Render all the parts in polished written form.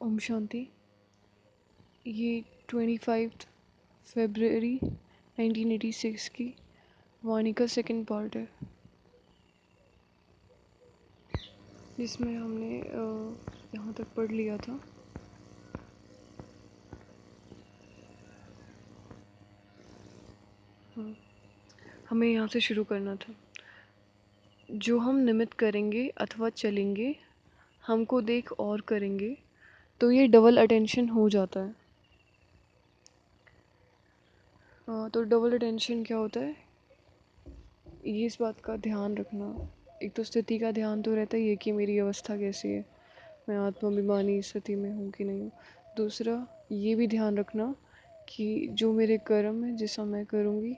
ओम शांति। ये 25 फरवरी 1986 की वाणी का सेकंड पार्ट है, जिसमें हमने यहाँ तक पढ़ लिया था। हाँ, हमें यहाँ से शुरू करना था। जो हम निमित्त करेंगे अथवा चलेंगे, हमको देख और करेंगे, तो ये डबल अटेंशन हो जाता है। तो डबल अटेंशन क्या होता है, ये इस बात का ध्यान रखना। एक तो स्थिति का ध्यान तो रहता ही है कि मेरी अवस्था कैसी है, मैं आत्माभिमानी स्थिति में हूँ कि नहीं हूँ। दूसरा ये भी ध्यान रखना कि जो मेरे कर्म है, जैसा मैं करूँगी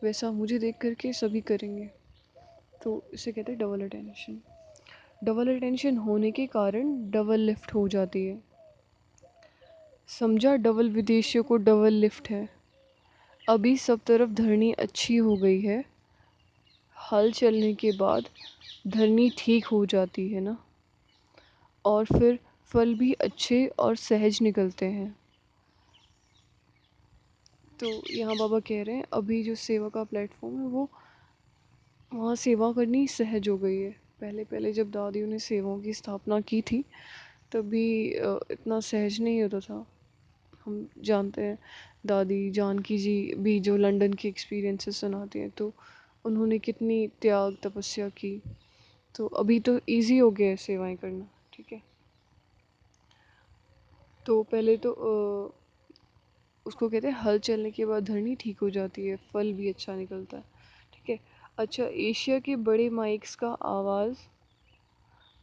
वैसा मुझे देख करके सभी करेंगे। तो इसे कहते हैं डबल अटेंशन। डबल अटेंशन होने के कारण डबल लिफ्ट हो जाती है। समझा, डबल विदेशियों को डबल लिफ्ट है। अभी सब तरफ धरनी अच्छी हो गई है, हल चलने के बाद धरनी ठीक हो जाती है ना, और फिर फल भी अच्छे और सहज निकलते हैं। तो यहाँ बाबा कह रहे हैं अभी जो सेवा का प्लेटफॉर्म है वो वहाँ सेवा करनी सहज हो गई है। पहले पहले जब दादियों ने सेवाओं की स्थापना की थी तभी इतना सहज नहीं होता था। हम जानते हैं दादी जानकी जी भी जो लंदन की एक्सपीरियंसेस सुनाती हैं, तो उन्होंने कितनी त्याग तपस्या की। तो अभी तो इजी हो गया है सेवाएं करना। ठीक है, तो पहले तो उसको कहते हैं हल चलने के बाद धरनी ठीक हो जाती है, फल भी अच्छा निकलता है। ठीक है। अच्छा, एशिया के बड़े माइक्स का आवाज़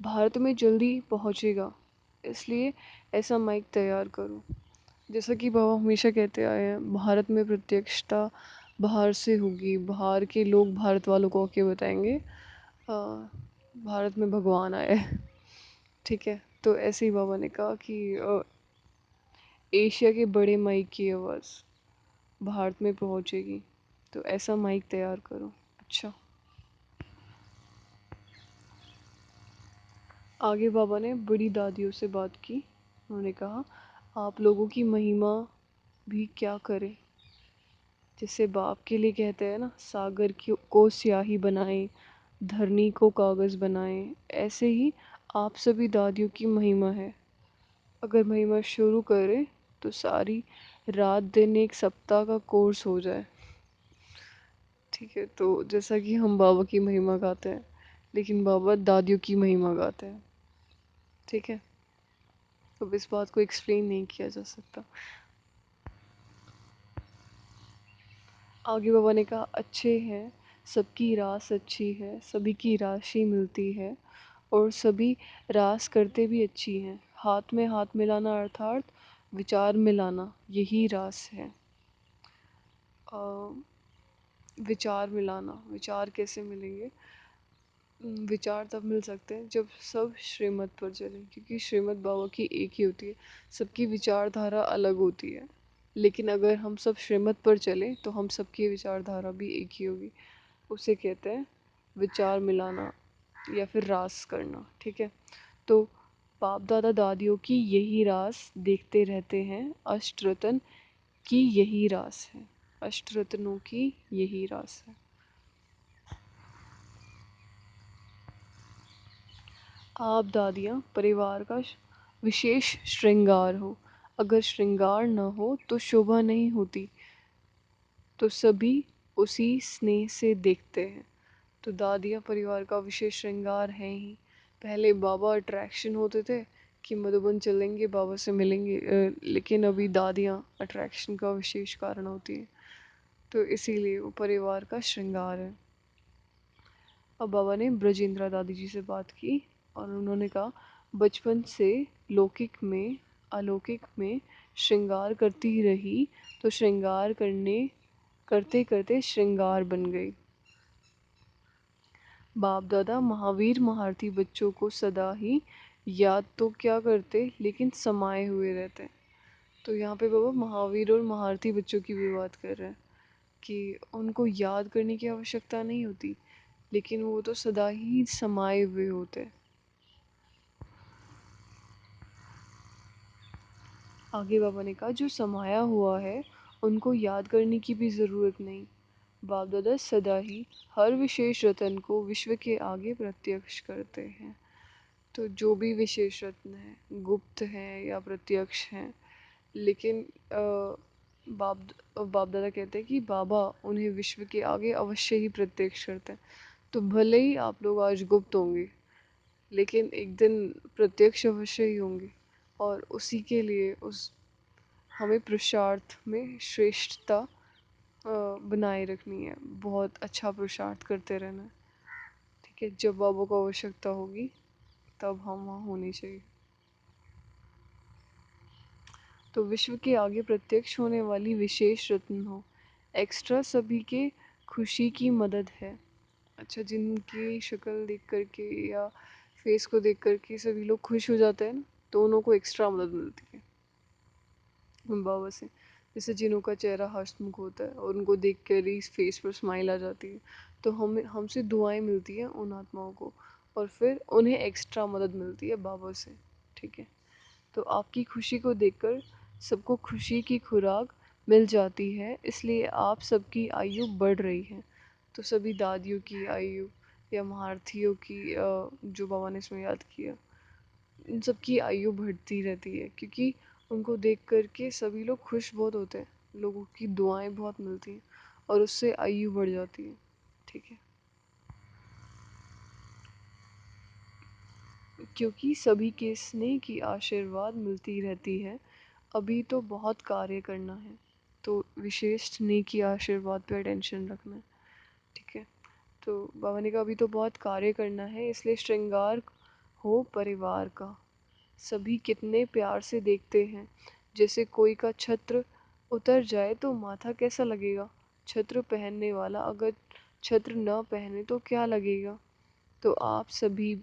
भारत में जल्दी पहुंचेगा, इसलिए ऐसा माइक तैयार करो। जैसा कि बाबा हमेशा कहते आए हैं, भारत में प्रत्यक्षता बाहर से होगी, बाहर के लोग भारत वालों को आके बताएंगे भारत में भगवान आए हैं। ठीक है, तो ऐसे ही बाबा ने कहा कि एशिया के बड़े माइक की आवाज़ भारत में पहुंचेगी, तो ऐसा माइक तैयार करो। अच्छा, आगे बाबा ने बड़ी दादियों से बात की। उन्होंने कहा आप लोगों की महिमा भी क्या करें। जैसे बाप के लिए कहते हैं ना, सागर को स्याही बनाएं, धरनी को कागज़ बनाएं, ऐसे ही आप सभी दादियों की महिमा है। अगर महिमा शुरू करें तो सारी रात दिन एक सप्ताह का कोर्स हो जाए। ठीक है, तो जैसा कि हम बाबा की महिमा गाते हैं, लेकिन बाबा दादियों की महिमा गाते हैं। ठीक है, अब इस बात को एक्सप्लेन नहीं किया जा सकता। आगे बाबा ने कहा अच्छे हैं, सबकी रास अच्छी है, सभी की राशि मिलती है और सभी रास करते भी अच्छी हैं। हाथ में हाथ मिलाना अर्थात विचार मिलाना, यही रास है। अ, विचार मिलाना, विचार कैसे मिलेंगे? विचार तब मिल सकते हैं जब सब श्रीमत पर चलें, क्योंकि श्रीमत बाबा की एक ही होती है, सबकी विचारधारा अलग होती है। लेकिन अगर हम सब श्रीमत पर चलें तो हम सबकी विचारधारा भी एक ही होगी। उसे कहते हैं विचार मिलाना या फिर रास करना। ठीक है, तो बाप दादा दादियों की यही रास देखते रहते हैं, अष्टरत्न की यही रास है, अष्टरत्नों की यही रास है। आप दादियाँ परिवार का विशेष श्रृंगार हो। अगर श्रृंगार न हो तो शोभा नहीं होती, तो सभी उसी स्नेह से देखते हैं। तो दादियाँ परिवार का विशेष श्रृंगार हैं ही। पहले बाबा अट्रैक्शन होते थे कि मधुबन चलेंगे बाबा से मिलेंगे, लेकिन अभी दादियाँ अट्रैक्शन का विशेष कारण होती है, तो इसीलिए वो परिवार का श्रृंगार है। अब बाबा ने ब्रजेंद्रा दादी जी से बात की और उन्होंने कहा बचपन से लौकिक में अलौकिक में श्रृंगार करती रही, तो श्रृंगार करने करते करते श्रृंगार बन गई। बाप दादा महावीर महारथी बच्चों को सदा ही याद तो क्या करते, लेकिन समाये हुए रहते। तो यहाँ पे बाबा महावीर और महारथी बच्चों की भी बात कर रहे हैं कि उनको याद करने की आवश्यकता नहीं होती, लेकिन वो तो सदा ही समाये हुए होते। आगे बाबा ने कहा जो समाया हुआ है उनको याद करने की भी ज़रूरत नहीं। बाप दादा सदा ही हर विशेष रतन को विश्व के आगे प्रत्यक्ष करते हैं। तो जो भी विशेष रत्न है गुप्त हैं या प्रत्यक्ष हैं, लेकिन बाप दादा कहते हैं कि बाबा उन्हें विश्व के आगे अवश्य ही प्रत्यक्ष करते हैं। तो भले ही आप लोग आज गुप्त होंगे, लेकिन एक दिन प्रत्यक्ष अवश्य ही होंगे। और उसी के लिए उस हमें पुरुषार्थ में श्रेष्ठता बनाए रखनी है, बहुत अच्छा पुरुषार्थ करते रहना है। ठीक है, जब बाबा को आवश्यकता होगी तब हम वहाँ होनी चाहिए। तो विश्व के आगे प्रत्यक्ष होने वाली विशेष रत्न हो, एक्स्ट्रा सभी के खुशी की मदद है। अच्छा, जिनकी शक्ल देख करके या फेस को देख करके सभी लोग खुश हो जाते हैं ना, तो उनको एक्स्ट्रा मदद मिलती है बाबा से। जैसे जिनों का चेहरा हंसमुख होता है और उनको देख कर ही फेस पर स्माइल आ जाती है, तो हमें हमसे दुआएं मिलती हैं उन आत्माओं को, और फिर उन्हें एक्स्ट्रा मदद मिलती है बाबा से। ठीक है, तो आपकी खुशी को देखकर सबको खुशी की खुराक मिल जाती है, इसलिए आप सबकी आयु बढ़ रही है। तो सभी दादियों की आयु या महारथियों की जो बाबा ने इसमें याद किया, इन सब की आयु बढ़ती रहती है, क्योंकि उनको देख कर के सभी लोग खुश बहुत होते हैं, लोगों की दुआएं बहुत मिलती हैं और उससे आयु बढ़ जाती है। ठीक है, क्योंकि सभी के स्नेह की आशीर्वाद मिलती रहती है। अभी तो बहुत कार्य करना है, तो विशेष स्नेह की आशीर्वाद पे अटेंशन रखना है। ठीक है, तो बाबा ने कहा अभी तो बहुत कार्य करना है, इसलिए श्रृंगार हो परिवार का। सभी कितने प्यार से देखते हैं, जैसे कोई का छत्र उतर जाए तो माथा कैसा लगेगा। छत्र पहनने वाला अगर छत्र न पहने तो क्या लगेगा। तो आप सभी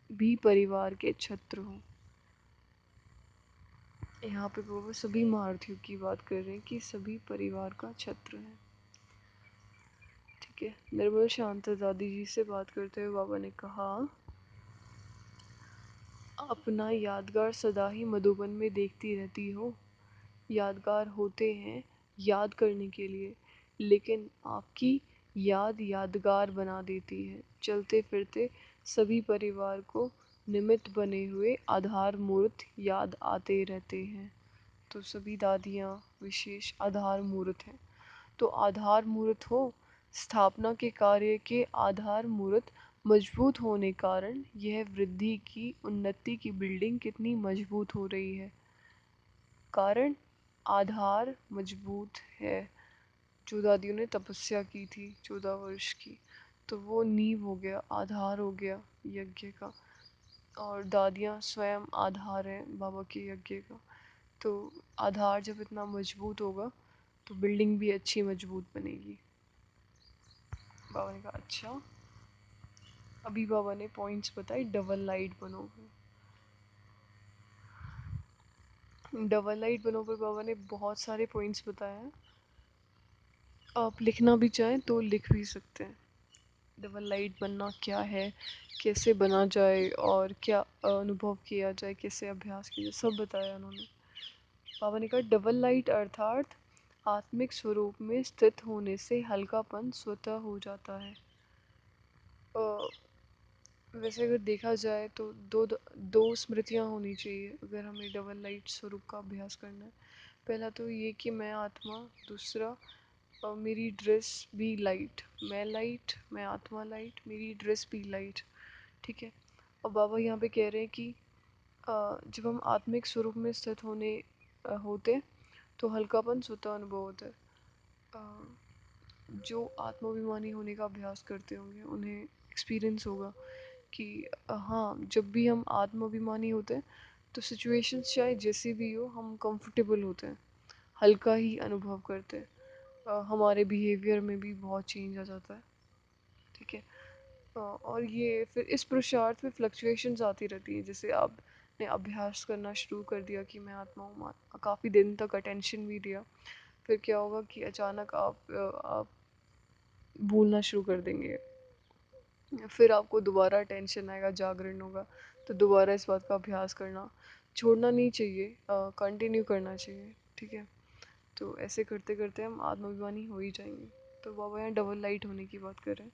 भी परिवार के छत्र हो। यहाँ पे वो सभी महारथियों की बात कर रहे हैं कि सभी परिवार का छत्र है। ठीक है, निर्मल शांत दादी जी से बात करते हुए बाबा ने कहा अपना यादगार सदा ही मधुबन में देखती रहती हो। यादगार होते हैं याद करने के लिए, लेकिन आपकी याद यादगार बना देती है। चलते फिरते सभी परिवार को निमित्त बने हुए आधार मूर्त याद आते रहते हैं। तो सभी दादियाँ विशेष आधार मूर्त हैं। तो आधार मूर्त हो, स्थापना के कार्य के आधार मूर्त मजबूत होने कारण यह वृद्धि की उन्नति की बिल्डिंग कितनी मजबूत हो रही है। कारण आधार मजबूत है। जो दादियों ने तपस्या की थी 14 वर्ष की, तो वो नींव हो गया, आधार हो गया यज्ञ का। और दादियाँ स्वयं आधार है बाबा के यज्ञ का। तो आधार जब इतना मजबूत होगा तो बिल्डिंग भी अच्छी मजबूत बनेगी। बाबा ने कहा अच्छा। अभी बाबा ने पॉइंट्स बताए, डबल लाइट बनोगे। डबल लाइट बनोगे बाबा ने बहुत सारे पॉइंट्स बताए हैं, आप लिखना भी चाहें तो लिख भी सकते हैं। डबल लाइट बनना क्या है, कैसे बना जाए और क्या अनुभव किया जाए, कैसे अभ्यास किया जाए, सब बताया उन्होंने। बाबा ने कहा डबल लाइट अर्थात आत्मिक स्वरूप में स्थित होने से हल्कापन स्वतः हो जाता है। अ, वैसे अगर देखा जाए तो दो स्मृतियाँ होनी चाहिए अगर हमें डबल लाइट स्वरूप का अभ्यास करना है। पहला तो ये कि मैं आत्मा, दूसरा मेरी ड्रेस भी लाइट। मैं लाइट, मैं आत्मा लाइट, मेरी ड्रेस भी लाइट। ठीक है, और बाबा यहाँ पे कह रहे हैं कि जब हम आत्मिक स्वरूप में स्थित होते तो हल्कापन स्वतः अनुभव होता है। जो आत्माभिमानी होने का अभ्यास करते होंगे उन्हें एक्सपीरियंस होगा कि हाँ, जब भी हम आत्माभिमानी होते हैं तो सिचुएशंस चाहे जैसी भी हो हम कंफर्टेबल होते हैं, हल्का ही अनुभव करते हैं। हमारे बिहेवियर में भी बहुत चेंज आ जाता है। ठीक है, और ये फिर इस पुरुषार्थ में फ्लक्चुएशंस आती रहती हैं। जैसे आपने अभ्यास करना शुरू कर दिया कि मैं आत्मा हूँ, काफ़ी दिन तक अटेंशन भी दिया, फिर क्या होगा कि अचानक आप भूलना शुरू कर देंगे। फिर आपको दोबारा टेंशन आएगा, जागरण होगा, तो दोबारा इस बात का अभ्यास करना। छोड़ना नहीं चाहिए, कंटिन्यू करना चाहिए। ठीक है, तो ऐसे करते करते हम आत्माभिमानी हो ही जाएंगे। तो बाबा यहाँ डबल लाइट होने की बात कर रहे हैं।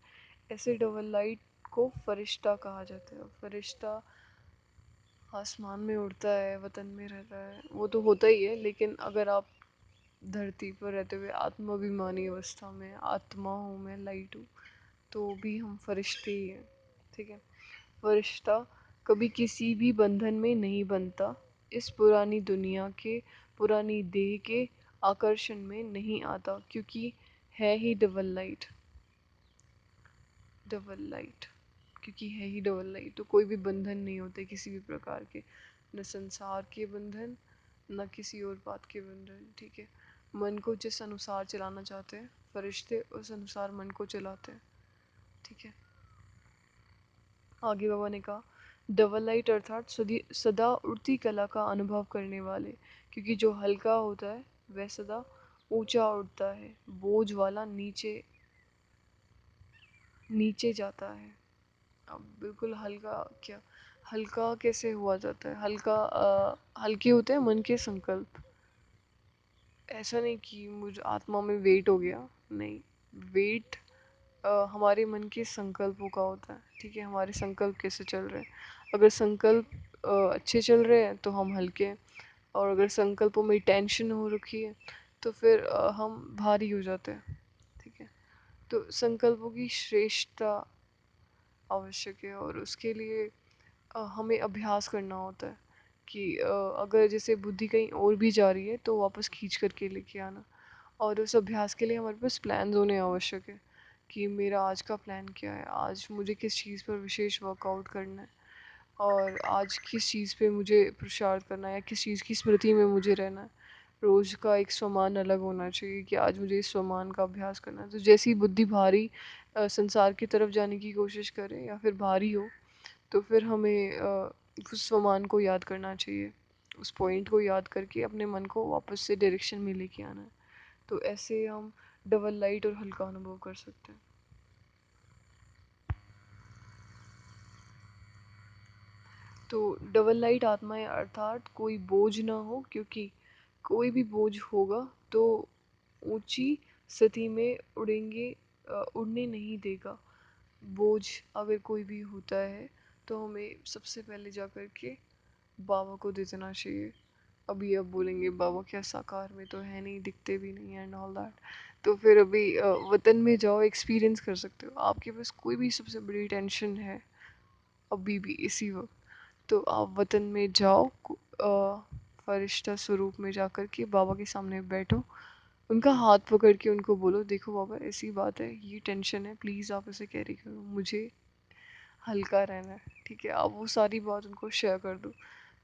ऐसे डबल लाइट को फरिश्ता कहा जाता है। फरिश्ता आसमान में उड़ता है, वतन में रहता है, वो तो होता ही है, लेकिन अगर आप धरती पर रहते हुए आत्माभिमानी अवस्था में आत्मा हूँ मैं, लाइट हूँ, तो भी हम फरिश्ते ही हैं। ठीक है, फरिश्ता कभी किसी भी बंधन में नहीं बनता, इस पुरानी दुनिया के, पुरानी देह के आकर्षण में नहीं आता, क्योंकि है ही डबल लाइट। डबल लाइट, क्योंकि है ही डबल लाइट, तो कोई भी बंधन नहीं होते किसी भी प्रकार के, न संसार के बंधन, न किसी और बात के बंधन। ठीक है, मन को जिस अनुसार चलाना चाहते हैं फरिश्ते, उस अनुसार मन को चलाते हैं। ठीक है, आगे बाबा ने कहा डबल लाइट अर्थात सदा उड़ती कला का अनुभव करने वाले, क्योंकि जो हल्का होता है वह सदा ऊंचा उड़ता है, बोझ वाला नीचे नीचे जाता है। अब बिल्कुल हल्का क्या, हल्का कैसे हुआ जाता है? हल्का हल्के होते हैं मन के संकल्प। ऐसा नहीं कि मुझे आत्मा में वेट हो गया, नहीं। वेट हमारे मन के संकल्पों का होता है। ठीक है, हमारे संकल्प कैसे चल रहे हैं। अगर संकल्प अच्छे चल रहे हैं तो हम हल्के हैं, और अगर संकल्पों में टेंशन हो रखी है तो फिर हम भारी हो जाते हैं। ठीक है, तो संकल्पों की श्रेष्ठता आवश्यक है, और उसके लिए हमें अभ्यास करना होता है कि अगर जैसे बुद्धि कहीं और भी जा रही है तो वापस खींच करके लेके आना। और उस अभ्यास के लिए हमारे पास प्लान्स होने आवश्यक है कि मेरा आज का प्लान क्या है, आज मुझे किस चीज़ पर विशेष वर्कआउट करना है, और आज किस चीज़ पे मुझे पुरुषार्थ करना है, या किस चीज़ की स्मृति में मुझे रहना है। रोज़ का एक स्वमान अलग होना चाहिए कि आज मुझे इस स्वमान का अभ्यास करना है। तो जैसी बुद्धि भारी संसार की तरफ जाने की कोशिश करे या फिर भारी हो, तो फिर हमें उस स्वमान को याद करना चाहिए, उस पॉइंट को याद करके अपने मन को वापस से डायरेक्शन में लेके आना है। तो ऐसे हम डबल लाइट और हल्का अनुभव कर सकते हैं। तो डबल लाइट आत्माएं अर्थात कोई बोझ ना हो, क्योंकि कोई भी बोझ होगा तो ऊंची स्थिति में उड़ेंगे, उड़ने नहीं देगा। बोझ अगर कोई भी होता है तो हमें सबसे पहले जा कर के बाबा को दे देना चाहिए। अभी अब बोलेंगे बाबा क्या साकार में तो है नहीं, दिखते भी नहीं एंड ऑल दैट। तो फिर अभी वतन में जाओ, एक्सपीरियंस कर सकते हो। आपके पास कोई भी सबसे बड़ी टेंशन है अभी भी इसी वक्त, तो आप वतन में जाओ, फरिश्ता स्वरूप में जा कर के बाबा के सामने बैठो, उनका हाथ पकड़ के उनको बोलो देखो बाबा ऐसी बात है, ये टेंशन है, प्लीज़ आप इसे कैरी करो, मुझे हल्का रहना है। ठीक है, आप वो सारी बात उनको शेयर कर दो,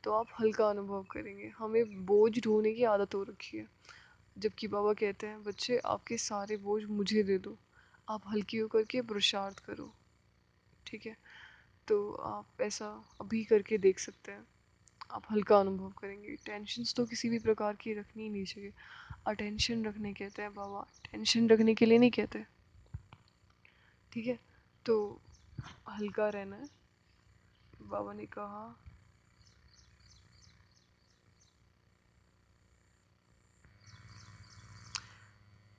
तो आप हल्का अनुभव करेंगे। हमें बोझ ढोने की आदत हो रखी है, जबकि बाबा कहते हैं बच्चे आपके सारे बोझ मुझे दे दो, आप हल्की होकर के पुरुषार्थ करो। ठीक है, तो आप ऐसा अभी करके देख सकते हैं, आप हल्का अनुभव करेंगे। टेंशन्स तो किसी भी प्रकार की रखनी ही नहीं चाहिए। अटेंशन रखने कहते हैं बाबा, टेंशन रखने के लिए नहीं कहते। ठीक है, तो हल्का रहना है। बाबा ने कहा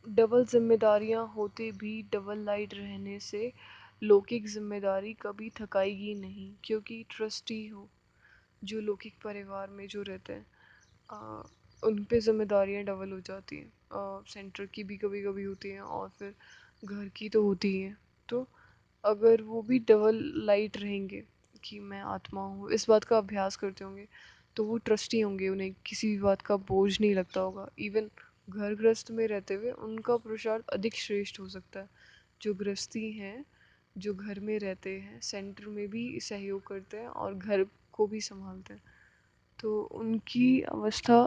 डबल जिम्मेदारियां होते भी डबल लाइट रहने से लौकिक जिम्मेदारी कभी थकाएगी नहीं, क्योंकि ट्रस्टी हो जो लौकिक परिवार में जो रहते हैं, आ, उन पे जिम्मेदारियां डबल हो जाती हैं। सेंटर की भी कभी कभी होती हैं, और फिर घर की तो होती ही हैं। तो अगर वो भी डबल लाइट रहेंगे कि मैं आत्मा हूँ, इस बात का अभ्यास करते होंगे, तो वो ट्रस्टी होंगे, उन्हें किसी भी बात का बोझ नहीं लगता होगा। इवन घर गृहस्थ में रहते हुए उनका पुरुषार्थ अधिक श्रेष्ठ हो सकता है। जो गृहस्थी हैं, जो घर में रहते हैं, सेंटर में भी सहयोग करते हैं और घर को भी संभालते हैं, तो उनकी अवस्था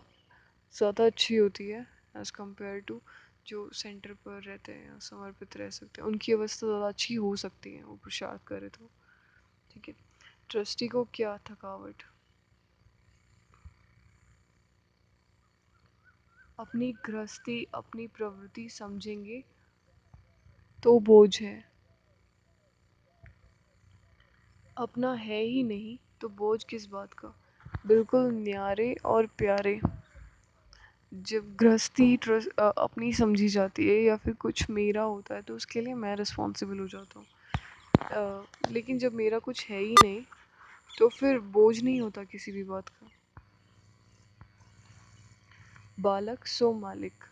ज़्यादा अच्छी होती है एज़ कम्पेयर टू जो सेंटर पर रहते हैं या समर्पित रह सकते हैं। उनकी अवस्था ज़्यादा अच्छी हो सकती है वो पुरुषार्थ करे तो। ठीक है, ट्रस्टी को क्या थकावट, अपनी गृहस्थी अपनी प्रवृत्ति समझेंगे तो बोझ है, अपना है ही नहीं तो बोझ किस बात का। बिल्कुल न्यारे और प्यारे। जब गृहस्थी अपनी समझी जाती है या फिर कुछ मेरा होता है तो उसके लिए मैं रिस्पॉन्सिबल हो जाता हूँ। लेकिन जब मेरा कुछ है ही नहीं तो फिर बोझ नहीं होता किसी भी बात का। बालक सो मालिक।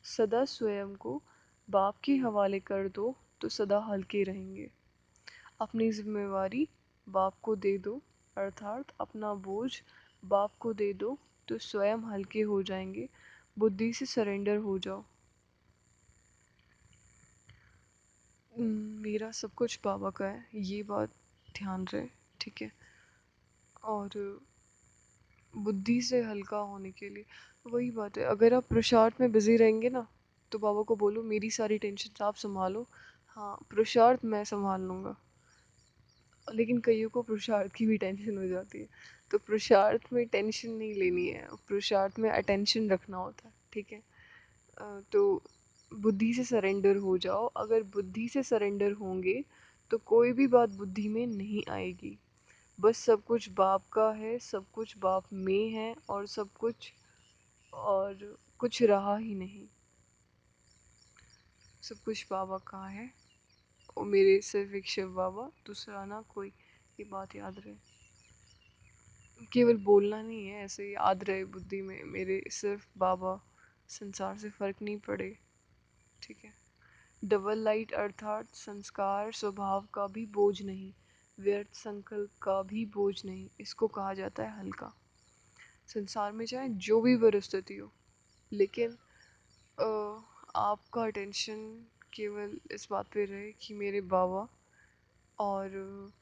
सदा स्वयं को बाप के हवाले कर दो तो सदा हल्के रहेंगे। अपनी जिम्मेवारी बाप को दे दो, अर्थात अपना बोझ बाप को दे दो तो स्वयं हल्के हो जाएंगे। बुद्धि से सरेंडर हो जाओ। मेरा सब कुछ बाबा का है, ये बात ध्यान रहे, ठीक है। और बुद्धि से हल्का होने के लिए वही बात है, अगर आप पुरुषार्थ में बिजी रहेंगे ना तो बाबा को बोलो मेरी सारी टेंशन आप संभालो, हाँ पुरुषार्थ मैं संभाल लूँगा। लेकिन कईयों को पुरुषार्थ की भी टेंशन हो जाती है, तो पुरुषार्थ में टेंशन नहीं लेनी है, पुरुषार्थ में अटेंशन रखना होता है, ठीक है। तो बुद्धि से सरेंडर हो जाओ। अगर बुद्धि से सरेंडर होंगे तो कोई भी बात बुद्धि में नहीं आएगी। बस सब कुछ बाप का है, सब कुछ बाप में है और सब कुछ, और कुछ रहा ही नहीं। सब कुछ बाबा का है और मेरे सिर्फ एक शिव बाबा, दूसरा ना कोई। ये बात याद रहे, केवल बोलना नहीं है, ऐसे याद रहे बुद्धि में, मेरे सिर्फ बाबा, संसार से फर्क नहीं पड़े, ठीक है। डबल लाइट अर्थात संस्कार स्वभाव का भी बोझ नहीं, व्यर्थ संकल्प का भी बोझ नहीं, इसको कहा जाता है हल्का। संसार में चाहे जो भी परिस्थिति हो, लेकिन अ, आपका अटेंशन केवल इस बात पे रहे कि मेरे बाबा, और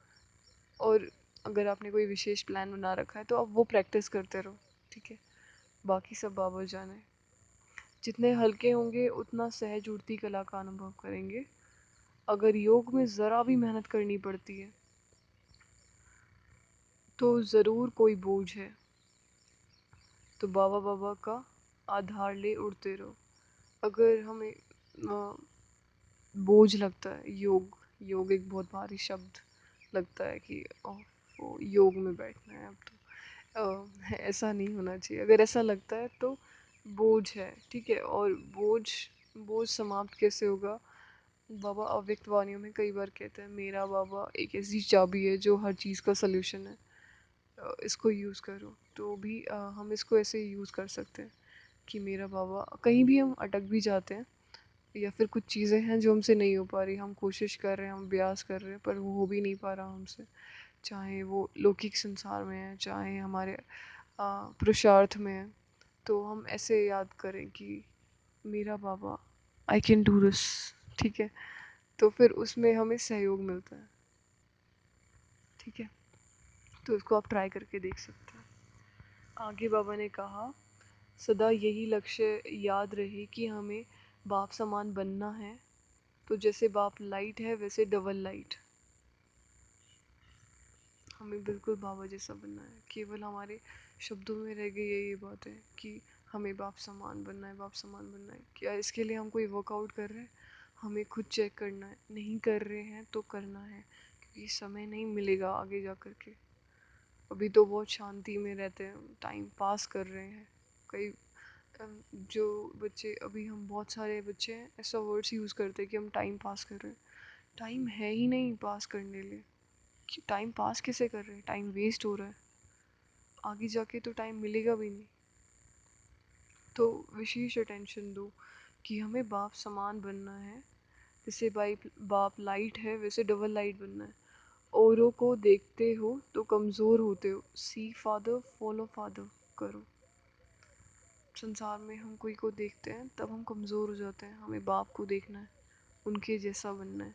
और अगर आपने कोई विशेष प्लान बना रखा है तो आप वो प्रैक्टिस करते रहो, ठीक है। बाकी सब बाबा जाने। जितने हल्के होंगे उतना सहज उड़ती कला का अनुभव करेंगे। अगर योग में ज़रा भी मेहनत करनी पड़ती है तो ज़रूर कोई बोझ है, तो बाबा बाबा का आधार ले उड़ते रहो। अगर हमें बोझ लगता है, योग योग एक बहुत भारी शब्द लगता है कि वो योग में बैठना है अब तो, ऐसा नहीं होना चाहिए। अगर ऐसा लगता है तो बोझ है, ठीक है। और बोझ बोझ समाप्त कैसे होगा? बाबा अव्यक्त वाणियों में कई बार कहते हैं मेरा बाबा एक ऐसी चाबी है जो हर चीज़ का सल्यूशन है, इसको यूज़ करो। तो भी हम इसको ऐसे यूज़ कर सकते हैं कि मेरा बाबा, कहीं भी हम अटक भी जाते हैं या फिर कुछ चीज़ें हैं जो हमसे नहीं हो पा रही, हम कोशिश कर रहे हैं, हम प्रयास कर रहे हैं पर वो हो भी नहीं पा रहा हमसे, चाहे वो लौकिक संसार में है चाहे हमारे पुरुषार्थ में है, तो हम ऐसे याद करें कि मेरा बाबा, आई कैन डू दिस, ठीक है। तो फिर उसमें हमें सहयोग मिलता है, ठीक है। तो इसको आप ट्राई करके देख सकते हैं। आगे बाबा ने कहा सदा यही लक्ष्य याद रहे कि हमें बाप समान बनना है। तो जैसे बाप लाइट है वैसे डबल लाइट, हमें बिल्कुल बाबा जैसा बनना है। केवल हमारे शब्दों में रह गई है ये बात है कि हमें बाप समान बनना है, बाप समान बनना है। क्या इसके लिए हम कोई वर्कआउट कर रहे हैं? हमें खुद चेक करना है, नहीं कर रहे हैं तो करना है, क्योंकि समय नहीं मिलेगा आगे जा कर के। अभी तो बहुत शांति में रहते हैं, टाइम पास कर रहे हैं। कई जो बच्चे, अभी हम बहुत सारे बच्चे हैं ऐसा वर्ड्स यूज़ करते हैं कि हम टाइम पास कर रहे हैं। टाइम है ही नहीं पास करने लिए, कि टाइम पास कैसे कर रहे हैं, टाइम वेस्ट हो रहा है, आगे जाके तो टाइम मिलेगा भी नहीं। तो विशेष अटेंशन दो कि हमें बाप समान बनना है। जैसे बाप लाइट है वैसे डबल लाइट बनना है। औरों को देखते हो तो कमज़ोर होते हो, सी फादर फॉलो फादर करो। संसार में हम कोई को देखते हैं तब हम कमज़ोर हो जाते हैं, हमें बाप को देखना है, उनके जैसा बनना है,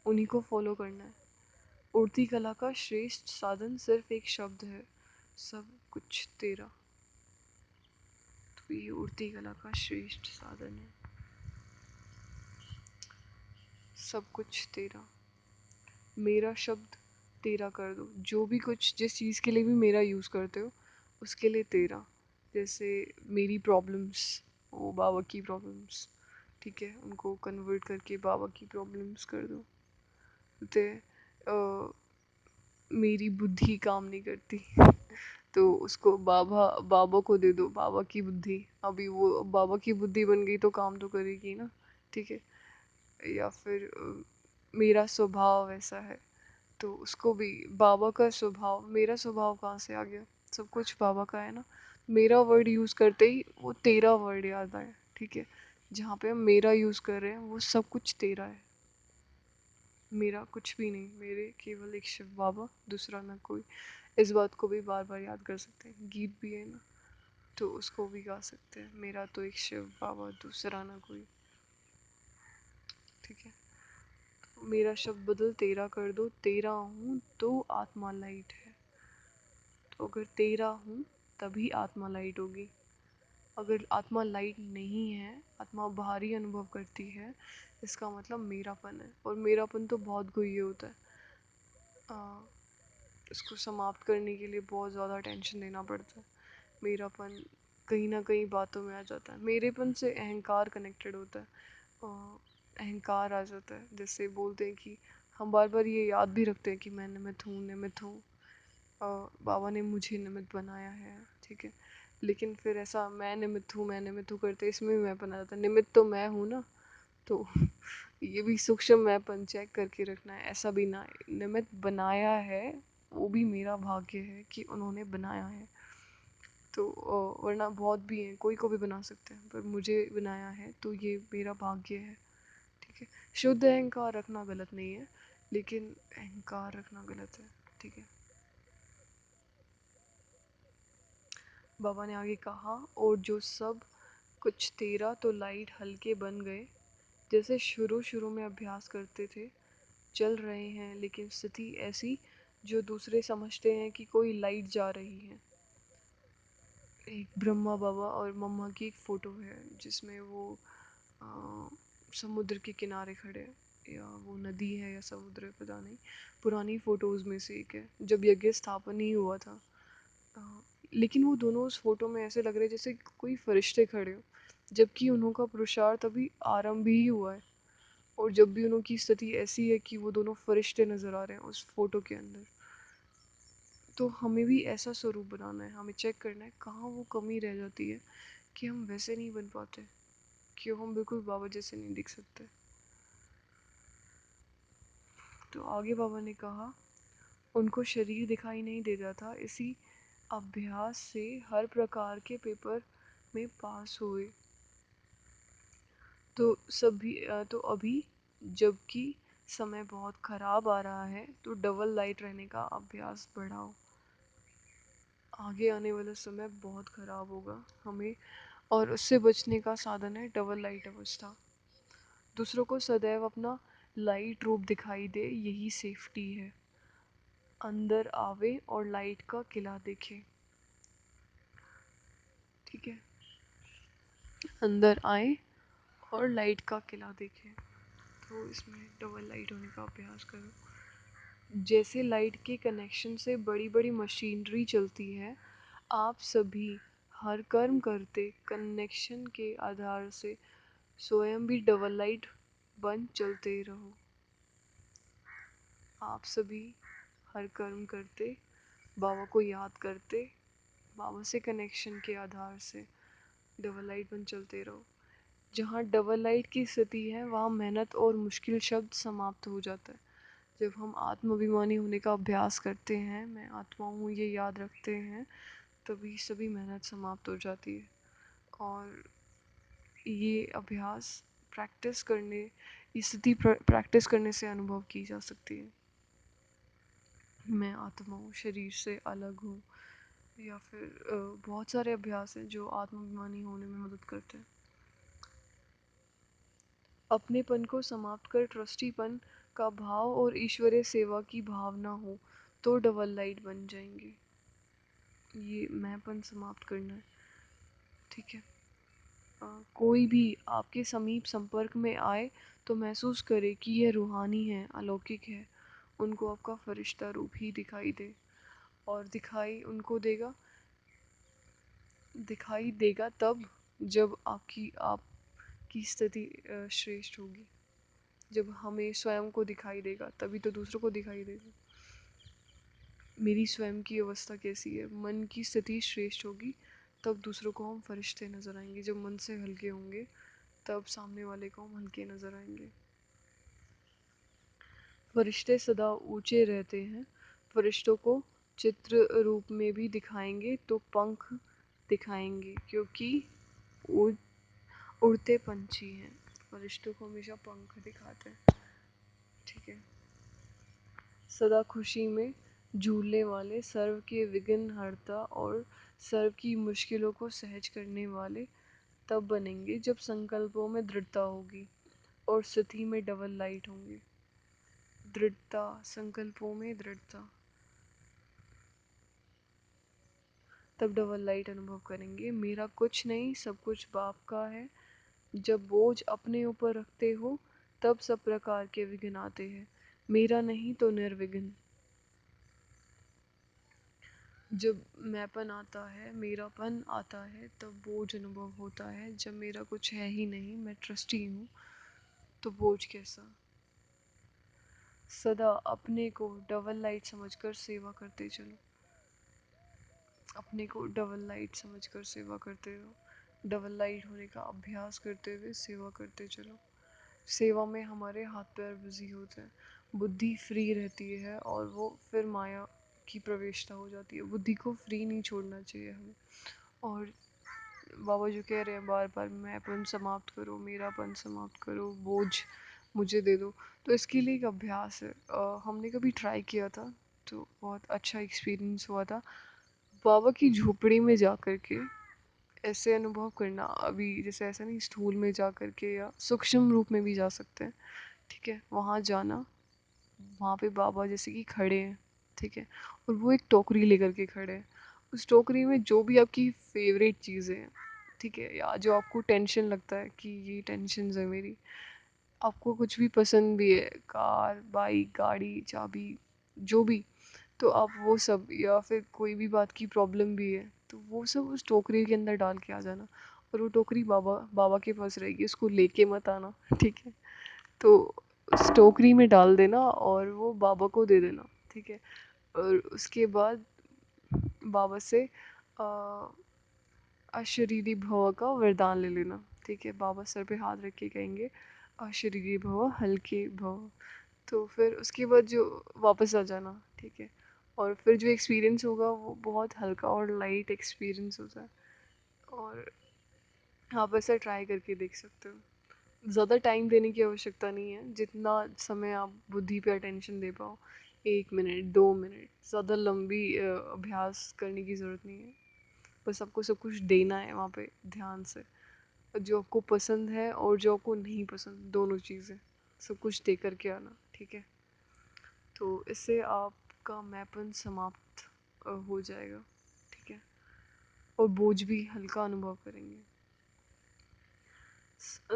उन्हीं को फॉलो करना है। उड़ती कला का श्रेष्ठ साधन सिर्फ एक शब्द है, सब कुछ तेरा। तो ये उड़ती कला का श्रेष्ठ साधन है, सब कुछ तेरा। मेरा शब्द तेरा कर दो, जो भी कुछ जिस चीज़ के लिए भी मेरा यूज़ करते हो उसके लिए तेरा। जैसे मेरी प्रॉब्लम्स, वो बाबा की प्रॉब्लम्स, ठीक है, उनको कन्वर्ट करके बाबा की प्रॉब्लम्स कर दो। ते मेरी बुद्धि काम नहीं करती तो उसको बाबा बाबा को दे दो, बाबा की बुद्धि। अभी वो बाबा की बुद्धि बन गई तो काम तो करेगी ना, ठीक है। या फिर मेरा स्वभाव ऐसा है, तो उसको भी बाबा का स्वभाव, मेरा स्वभाव कहाँ से आ गया, सब कुछ बाबा का है ना। मेरा वर्ड यूज़ करते ही वो तेरा वर्ड याद आया, ठीक है। जहाँ पे हम मेरा यूज़ कर रहे हैं वो सब कुछ तेरा है, मेरा कुछ भी नहीं, मेरे केवल एक शिव बाबा, दूसरा ना कोई। इस बात को भी बार बार याद कर सकते हैं, गीत भी है ना, तो उसको भी गा सकते हैं, मेरा तो एक शिव बाबा, दूसरा ना कोई, ठीक है। मेरा शब्द बदल तेरा कर दो, तेरा हूँ तो आत्मा लाइट है। तो अगर तेरा हूँ तभी आत्मा लाइट होगी। अगर आत्मा लाइट नहीं है, आत्मा बाहरी अनुभव करती है, इसका मतलब मेरापन है। और मेरापन तो बहुत गुह्य होता है, इसको समाप्त करने के लिए बहुत ज़्यादा टेंशन लेना पड़ता है। मेरापन कहीं ना कहीं बातों में आ जाता है, मेरेपन से अहंकार कनेक्टेड होता है। अहंकार आ जाता है, जैसे बोलते हैं कि हम बार बार ये याद भी रखते हैं कि मैं निमित्त हूँ, निमित्त हूँ, बाबा ने मुझे निमित्त बनाया है, ठीक है। लेकिन फिर ऐसा मैं निमित्त हूँ, मैं निमित्त हूँ करते इसमें भी मैं बना जाता है, निमित्त तो मैं हूँ ना। तो ये भी सूक्ष्म मैंपन चेक करके रखना है, ऐसा भी ना निमित्त बनाया है, वो भी मेरा भाग्य है कि उन्होंने बनाया है। तो वरना बहुत भी हैं, कोई को भी बना सकते हैं, पर मुझे बनाया है तो ये मेरा भाग्य है, ठीक है। शुद्ध अहंकार रखना गलत नहीं है, लेकिन अहंकार रखना गलत है, ठीक है। बाबा ने आगे कहा, और जो सब कुछ तेरा तो लाइट हल्के बन गए, जैसे शुरू शुरू में अभ्यास करते थे, चल रहे हैं लेकिन स्थिति ऐसी जो दूसरे समझते हैं कि कोई लाइट जा रही है। एक ब्रह्मा बाबा और मम्मा की एक फ़ोटो है जिसमें वो आ, समुद्र के किनारे खड़े हैं, या वो नदी है या समुद्र है पता नहीं। पुरानी फ़ोटोज़ में से एक है, जब यज्ञ स्थापन ही हुआ था। आ, लेकिन वो दोनों उस फोटो में ऐसे लग रहे जैसे कोई फरिश्ते खड़े हो, जबकि उन्हों का पुरुषार्थ अभी आरंभ ही हुआ है। और जब भी उनकी स्थिति ऐसी है कि वो दोनों फरिश्ते नज़र आ रहे हैं उस फोटो के अंदर, तो हमें भी ऐसा स्वरूप बनाना है। हमें चेक करना है कहाँ वो कमी रह जाती है कि हम वैसे नहीं बन पाते, क्यों हम बिल्कुल बाबा जैसे नहीं दिख सकते। तो आगे बाबा ने कहा, उनको शरीर दिखाई नहीं देता था, इसी अभ्यास से हर प्रकार के पेपर में पास हुए। तो अभी जबकि समय बहुत ख़राब आ रहा है तो डबल लाइट रहने का अभ्यास बढ़ाओ। आगे आने वाला समय बहुत ख़राब होगा हमें, और उससे बचने का साधन है डबल लाइट अवस्था। दूसरों को सदैव अपना लाइट रूप दिखाई दे, यही सेफ्टी है। अंदर आवे और लाइट का किला देखे, ठीक है। अंदर आए और लाइट का किला देखे, तो इसमें डबल लाइट होने का अभ्यास करो। जैसे लाइट के कनेक्शन से बड़ी बड़ी मशीनरी चलती है, आप सभी हर कर्म करते कनेक्शन के आधार से स्वयं भी डबल लाइट बन चलते रहो। आप सभी हर कर्म करते, बाबा को याद करते, बाबा से कनेक्शन के आधार से डबल लाइट बन चलते रहो। जहाँ डबल लाइट की स्थिति है वहाँ मेहनत और मुश्किल शब्द समाप्त हो जाता है। जब हम आत्माभिमानी होने का अभ्यास करते हैं, मैं आत्मा हूँ ये याद रखते हैं, तभी सभी मेहनत समाप्त हो जाती है। और ये अभ्यास प्रैक्टिस करने, ये स्थिति प्रैक्टिस करने से अनुभव की जा सकती है। मैं आत्मा हूँ, शरीर से अलग हूँ, या फिर बहुत सारे अभ्यास हैं जो आत्माभिमानी होने में मदद करते हैं। अपनेपन को समाप्त कर ट्रस्टीपन का भाव और ईश्वरीय सेवा की भावना हो तो डबल लाइट बन जाएंगे। ये मैंपन समाप्त करना है, ठीक है। कोई भी आपके समीप संपर्क में आए तो महसूस करे कि यह रूहानी है, अलौकिक है। उनको आपका फरिश्ता रूप ही दिखाई दे, और दिखाई देगा तब जब आपकी स्थिति श्रेष्ठ होगी। जब हमें स्वयं को दिखाई देगा तभी तो दूसरों को दिखाई देगा। मेरी स्वयं की अवस्था कैसी है, मन की स्थिति श्रेष्ठ होगी तब दूसरों को हम फरिश्ते नज़र आएंगे। जब मन से हल्के होंगे तब सामने वाले को हम हल्के नज़र आएंगे। फरिश्ते सदा ऊंचे रहते हैं। फरिश्तों को चित्र रूप में भी दिखाएंगे तो पंख दिखाएंगे, क्योंकि उड़ उड़ते पंछी हैं। फरिश्तों को हमेशा पंख दिखाते हैं। ठीक है। सदा खुशी में झूलने वाले, सर्व के विघ्न हरता और सर्व की मुश्किलों को सहज करने वाले तब बनेंगे जब संकल्पों में दृढ़ता होगी और स्थिति में डबल लाइट होंगे। दृढ़ता, संकल्पों में दृढ़ता, तब डबल लाइट अनुभव करेंगे। मेरा कुछ नहीं, सब कुछ बाप का है। जब बोझ अपने ऊपर रखते हो तब सब प्रकार के विघ्न आते हैं। मेरा नहीं तो निर्विघ्न। जब मैंपन आता है, मेरापन आता है, तब बोझ अनुभव होता है। जब मेरा कुछ है ही नहीं, मैं ट्रस्टी हूँ, तो बोझ कैसा। सदा अपने को डबल लाइट समझकर सेवा करते चलो। अपने को डबल लाइट समझकर सेवा करते रहो। डबल लाइट होने का अभ्यास करते हुए सेवा करते चलो। सेवा में हमारे हाथ पैर बिजी होते हैं, बुद्धि फ्री रहती है और वो फिर माया की प्रवेशता हो जाती है। बुद्धि को फ्री नहीं छोड़ना चाहिए हमें। और बाबा जो कह रहे हैं बार बार, मैंपन समाप्त करो, मेरापन समाप्त करो, बोझ मुझे दे दो, तो इसके लिए एक अभ्यास है। हमने कभी ट्राई किया था तो बहुत अच्छा एक्सपीरियंस हुआ था। बाबा की झोपड़ी में जा कर के ऐसे अनुभव करना, अभी जैसे ऐसा नहीं स्थूल में जा कर के, या सूक्ष्म रूप में भी जा सकते हैं। ठीक है, वहाँ जाना, वहाँ पे बाबा जैसे कि खड़े हैं। ठीक है, और वो एक टोकरी लेकर के खड़े हैं। उस टोकरी में जो भी आपकी फेवरेट चीज़ें हैं, ठीक है, या जो आपको टेंशन लगता है कि ये टेंशन है मेरी, आपको कुछ भी पसंद भी है, कार, बाइक, गाड़ी, चाबी, जो भी, तो आप वो सब, या फिर कोई भी बात की प्रॉब्लम भी है, तो वो सब उस टोकरी के अंदर डाल के आ जाना। और वो टोकरी बाबा बाबा के पास रहेगी, उसको लेके मत आना। ठीक है, तो उस टोकरी में डाल देना और वो बाबा को दे देना। ठीक है, और उसके बाद बाबा से आ, अशरीरी भव का वरदान ले लेना। ठीक है, बाबा सर पे हाथ रख के कहेंगे अशरीरी भव, हल्के भव। तो फिर उसके बाद जो वापस आ जाना। ठीक है, और फिर जो एक्सपीरियंस होगा वो बहुत हल्का और लाइट एक्सपीरियंस होता है। और आप ऐसा ट्राई करके देख सकते हो। ज़्यादा टाइम देने की आवश्यकता नहीं है, जितना समय आप बुद्धि पे अटेंशन दे पाओ, 1 मिनट, 2 मिनट, ज़्यादा लंबी अभ्यास करने की ज़रूरत नहीं है। बस आपको सब कुछ देना है वहाँ पे ध्यान से, जो आपको पसंद है और जो आपको नहीं पसंद, दोनों चीज़ें सब कुछ दे करके आना। ठीक है, तो इससे आपका मैपन समाप्त हो जाएगा। ठीक है, और बोझ भी हल्का अनुभव करेंगे।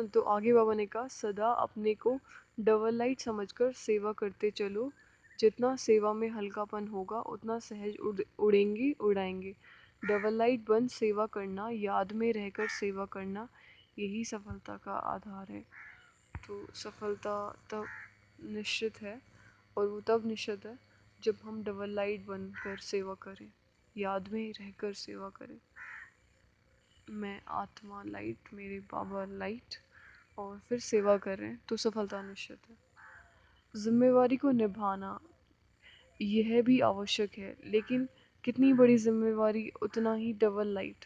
तो आगे बाबा ने कहा, सदा अपने को डबल लाइट समझकर सेवा करते चलो। जितना सेवा में हल्कापन होगा उतना सहज उड़ेंगे उड़ाएंगे। डबल लाइट बन सेवा करना, याद में रहकर सेवा करना, यही सफलता का आधार है। तो सफलता तब निश्चित है, और वो तब निश्चित है जब हम डबल लाइट बनकर सेवा करें, याद में रहकर सेवा करें। मैं आत्मा लाइट, मेरे बाबा लाइट, और फिर सेवा कर रहे हैं, तो सफलता निश्चित है। जिम्मेवारी को निभाना यह भी आवश्यक है, लेकिन कितनी बड़ी जिम्मेवारी उतना ही डबल लाइट।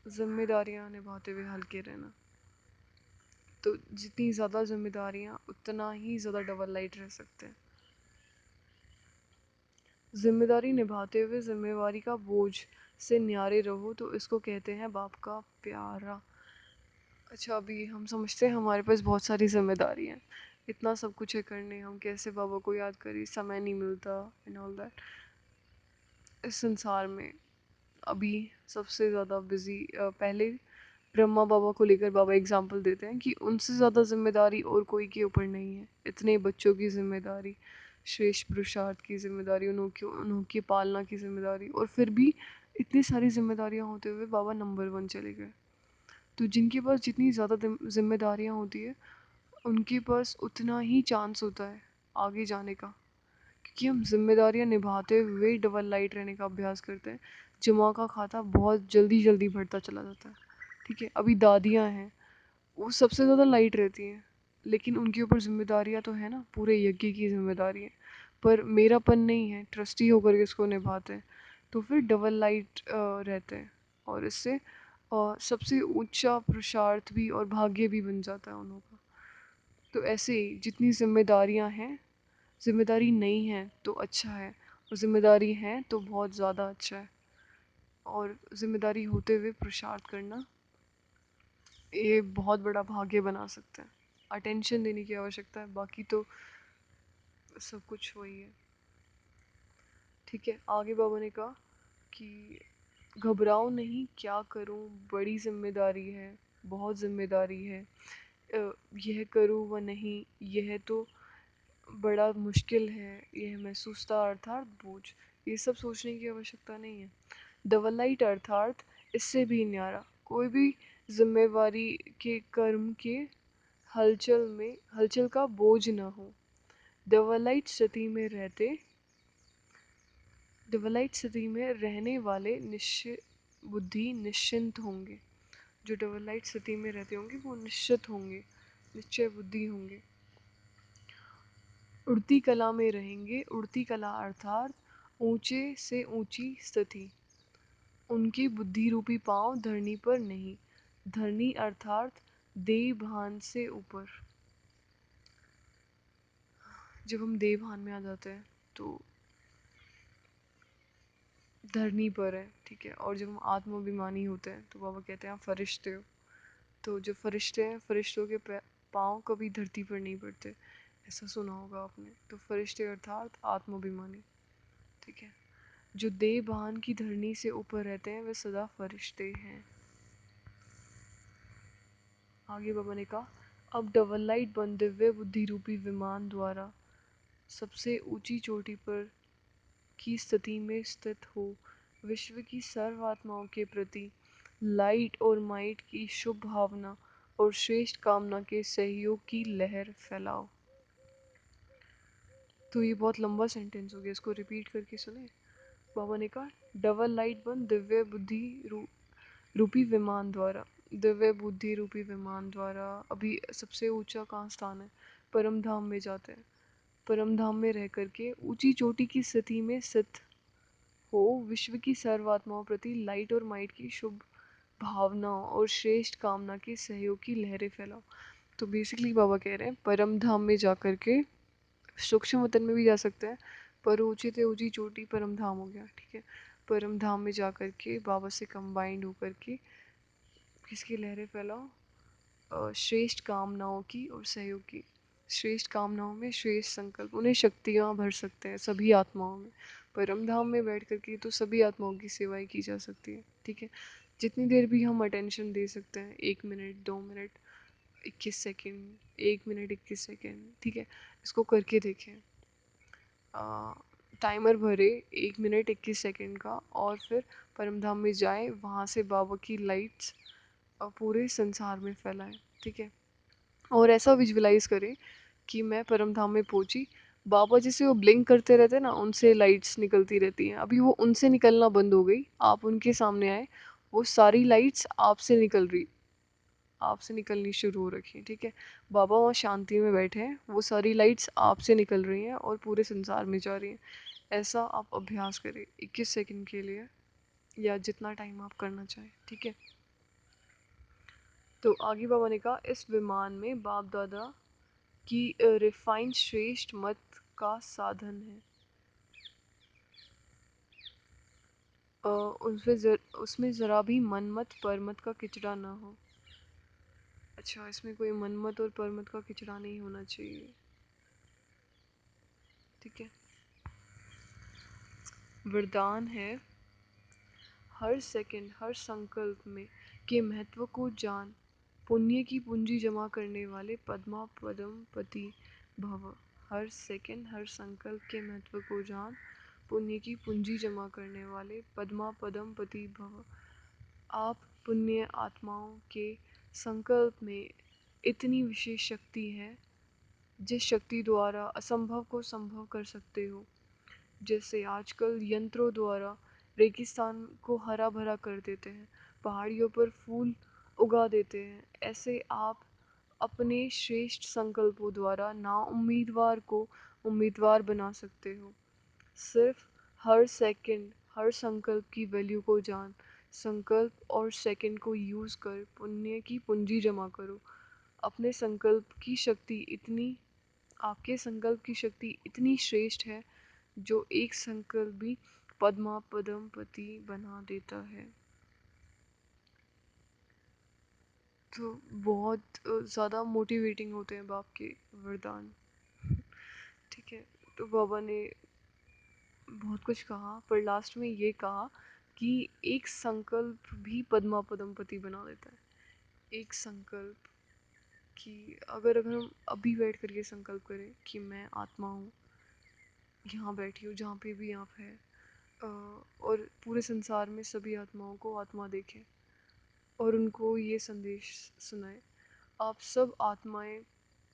जिम्मेदारियां निभाते हुए हल्के रहना, तो जितनी ज़्यादा जिम्मेदारियां उतना ही ज़्यादा डबल लाइट रह सकते हैं। जिम्मेदारी निभाते हुए जिम्मेवारी का बोझ से न्यारे रहो, तो इसको कहते हैं बाप का प्यारा। अच्छा, अभी हम समझते हैं हमारे पास बहुत सारी जिम्मेदारी हैं, इतना सब कुछ है करने, हम कैसे बाबा को याद करें, समय नहीं मिलता एंड ऑल दैट। इस संसार में अभी सबसे ज़्यादा बिजी, पहले ब्रह्मा बाबा को लेकर बाबा एग्जाम्पल देते हैं कि उनसे ज़्यादा जिम्मेदारी और कोई के ऊपर नहीं है। इतने बच्चों की जिम्मेदारी, श्रेष्ठ पुरुषार्थ की जिम्मेदारी, उनकी पालना की जिम्मेदारी, और फिर भी इतनी सारी जिम्मेदारियां होते हुए बाबा नंबर 1 चले गए। तो जिनके पास जितनी ज़्यादा जिम्मेदारियां होती है, उनके पास उतना ही चांस होता है आगे जाने का। क्योंकि हम जिम्मेदारियां निभाते हुए डबल लाइट रहने का अभ्यास करते हैं। जमा का खाता बहुत जल्दी जल्दी बढ़ता चला जाता है। ठीक है, अभी दादियाँ हैं, वो सबसे ज़्यादा लाइट रहती हैं, लेकिन उनके ऊपर जिम्मेदारियां तो है ना, पूरे यज्ञ की जिम्मेदारी है, पर मेरापन नहीं है, ट्रस्टी होकर के इसको निभाते हैं, तो फिर डबल लाइट रहते हैं। और इससे सबसे ऊंचा पुरुषार्थ भी और भाग्य भी बन जाता है उन लोगों का। तो ऐसे ही जितनी जिम्मेदारियां हैं, जिम्मेदारी नहीं है तो अच्छा है, और जिम्मेदारी है तो बहुत ज़्यादा अच्छा है। और जिम्मेदारी होते हुए पुरुषार्थ करना, ये बहुत बड़ा भाग्य बना सकता है। अटेंशन देने की आवश्यकता है, बाकी तो सब कुछ वही है। ठीक है, आगे बाबा ने कहा कि घबराओ नहीं, क्या करूं, बड़ी जिम्मेदारी है, बहुत जिम्मेदारी है, यह करूं व नहीं, यह तो बड़ा मुश्किल है, यह महसूसता अर्थात बोझ, ये सब सोचने की आवश्यकता नहीं है। डबल लाइट अर्थात इससे भी न्यारा, कोई भी जिम्मेवारी के कर्म के हलचल का बोझ न हो। डबल लाइट स्थिति में रहते डबल लाइट स्थिति में रहने वाले निश्चित बुद्धि निश्चिंत होंगे। जो डबल लाइट स्थिति में रहते होंगे वो निश्चित होंगे, निश्चय बुद्धि होंगे। उड़ती कला में रहेंगे, उड़ती कला अर्थात ऊंचे से ऊंची स्थिति। उनकी बुद्धि रूपी पांव धरनी पर नहीं, धरनी अर्थात देह भान से ऊपर। जब हम देह भान में आ जाते हैं तो धरनी पर है, ठीक है। और जब हम आत्माभिमानी होते हैं तो बाबा कहते हैं आप फरिश्ते हो। तो जो फरिश्ते हैं, फरिश्तों के पाँव कभी धरती पर नहीं पड़ते, ऐसा सुना होगा आपने। तो फरिश्ते अर्थात आत्माभिमानी, ठीक है। जो देह भान की धरनी से ऊपर रहते हैं वे सदा फरिश्ते हैं। आगे बाबा ने कहा अब डबल लाइट बन दिव्य बुद्धि रूपी विमान द्वारा सबसे ऊंची चोटी पर की स्थिति में स्थित हो, विश्व की सर्व आत्माओं के प्रति लाइट और माइट की शुभ भावना और श्रेष्ठ कामना के सहयोग की लहर फैलाओ। तो ये बहुत लंबा सेंटेंस हो गया, इसको रिपीट करके सुने। बाबा ने कहा डबल लाइट बन दिव्य बुद्धि रूपी विमान द्वारा, दिव्य बुद्धि रूपी विमान द्वारा। अभी सबसे ऊंचा कहाँ स्थान है? परम धाम में जाते हैं। परम धाम में रह करके ऊंची चोटी की स्थिति में स्थित हो, विश्व की सर्वात्माओं प्रति लाइट और माइट की शुभ भावना और श्रेष्ठ कामना के सहयोग की लहरें फैलाओ। तो बेसिकली बाबा कह रहे हैं परम धाम में जा करके, सूक्ष्म वतन में भी जा सकते हैं, पर ऊंची से ऊंची चोटी परम धाम हो गया, ठीक है। परम धाम में जा करके बाबा से कंबाइंड होकर के किसकी लहरें फैलाओ? श्रेष्ठ कामनाओं की और सहयोग की। श्रेष्ठ कामनाओं में श्रेष्ठ संकल्प, उन्हें शक्तियाँ भर सकते हैं सभी आत्माओं में। परम धाम में बैठ करके तो सभी आत्माओं की सेवाएं की जा सकती है, ठीक है। जितनी देर भी हम अटेंशन दे सकते हैं, 1 minute, 2 minute, 21 second, 1 minute 21 second, ठीक है। इसको करके देखें। टाइमर भरे 1 मिनट 21 सेकेंड का, और फिर परम धाम में जाए, वहाँ से बाबा की लाइट्स पूरे संसार में फैलाएं, ठीक है। और ऐसा विजुअलाइज करें कि मैं परम धाम में पहुंची, बाबा जैसे वो ब्लिंक करते रहते हैं ना, उनसे लाइट्स निकलती रहती हैं, अभी वो उनसे निकलना बंद हो गई, आप उनके सामने आए, वो सारी लाइट्स आपसे निकलनी शुरू हो रखी है, ठीक है। बाबा वहाँ शांति में बैठे हैं, वो सारी लाइट्स आपसे निकल रही हैं और पूरे संसार में जा रही हैं। ऐसा आप अभ्यास करें 21 सेकंड के लिए, या जितना टाइम आप करना चाहें, ठीक है। तो आगे बाबा ने कहा इस विमान में बाप दादा की रिफाइंड श्रेष्ठ मत का साधन है। उसमें ज़रा भी मनमत परमत का किचड़ा ना हो। अच्छा, इसमें कोई मनमत और परमत का किचड़ा नहीं होना चाहिए, ठीक है। वरदान है हर सेकंड, हर संकल्प में के महत्व को जान, पुण्य की पूंजी जमा करने वाले पद्मा पदम पति भव। हर सेकंड, हर संकल्प के महत्व को जान, पुण्य की पूंजी जमा करने वाले पद्मा पदम पति भव। आप पुण्य आत्माओं के संकल्प में इतनी विशेष शक्ति है, जिस शक्ति द्वारा असंभव को संभव कर सकते हो। जैसे आजकल यंत्रों द्वारा रेगिस्तान को हरा भरा कर देते हैं, पहाड़ियों पर फूल उगा देते हैं, ऐसे आप अपने श्रेष्ठ संकल्पों द्वारा नाउम्मीदवार को उम्मीदवार बना सकते हो। सिर्फ हर सेकंड, हर संकल्प की वैल्यू को जान, संकल्प और सेकंड को यूज़ कर पुण्य की पूंजी जमा करो। अपने संकल्प की शक्ति इतनी आपके संकल्प की शक्ति इतनी श्रेष्ठ है जो एक संकल्प भी पद्मा पदमपति बना देता है। तो बहुत ज़्यादा मोटिवेटिंग होते हैं बाप के वरदान। ठीक है, तो बाबा ने बहुत कुछ कहा पर लास्ट में ये कहा कि एक संकल्प भी पद्मा पदमपति बना देता है। एक संकल्प कि अगर हम अभी बैठ कर ये संकल्प करें कि मैं आत्मा हूँ, यहाँ बैठी हूँ जहाँ पे भी आप है, और पूरे संसार में सभी आत्माओं को आत्मा देखें और उनको ये संदेश सुनाए, आप सब आत्माएं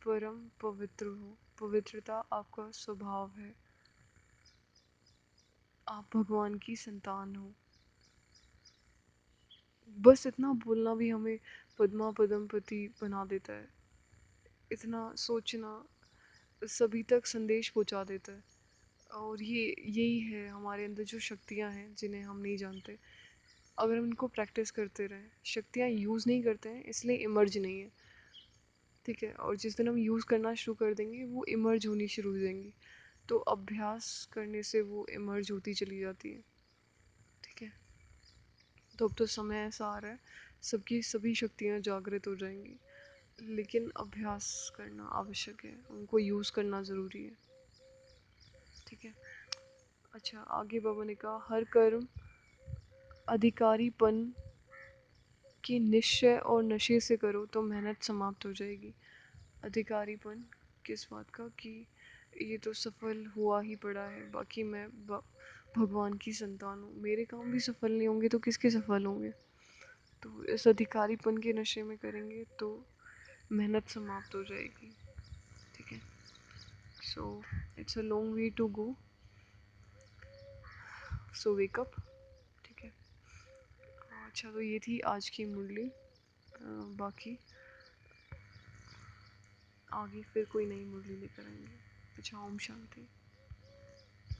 परम पवित्र हो, पवित्रता आपका स्वभाव है, आप भगवान की संतान हो। बस इतना बोलना भी हमें पद्मा पदमपति बना देता है। इतना सोचना सभी तक संदेश पहुंचा देता है। और ये यही है हमारे अंदर जो शक्तियाँ हैं जिन्हें हम नहीं जानते। अगर हम इनको प्रैक्टिस करते रहें, शक्तियाँ यूज़ नहीं करते हैं इसलिए इमर्ज नहीं है। ठीक है, और जिस दिन हम यूज़ करना शुरू कर देंगे वो इमर्ज होनी शुरू हो जाएंगी। तो अभ्यास करने से वो इमर्ज होती चली जाती है। ठीक है, तो अब तो समय ऐसा आ रहा है सबकी सभी शक्तियाँ जागृत हो जाएंगी, लेकिन अभ्यास करना आवश्यक है, उनको यूज़ करना ज़रूरी है। ठीक है, अच्छा आगे बाबा ने कहा हर कर्म अधिकारीपन के निश्चय और नशे से करो तो मेहनत समाप्त हो जाएगी। अधिकारीपन किस बात का कि ये तो सफल हुआ ही पड़ा है, बाकी मैं भगवान की संतान हूँ, मेरे काम भी सफल नहीं होंगे तो किसके सफल होंगे। तो इस अधिकारीपन के नशे में करेंगे तो मेहनत समाप्त हो जाएगी। ठीक है, so it's a long way to go, so wake up. ठीक है, अच्छा तो ये थी आज की मुरली। बाकी आगे फिर कोई नई मुरली लेकर आएंगे। अच्छा, ओम शांति।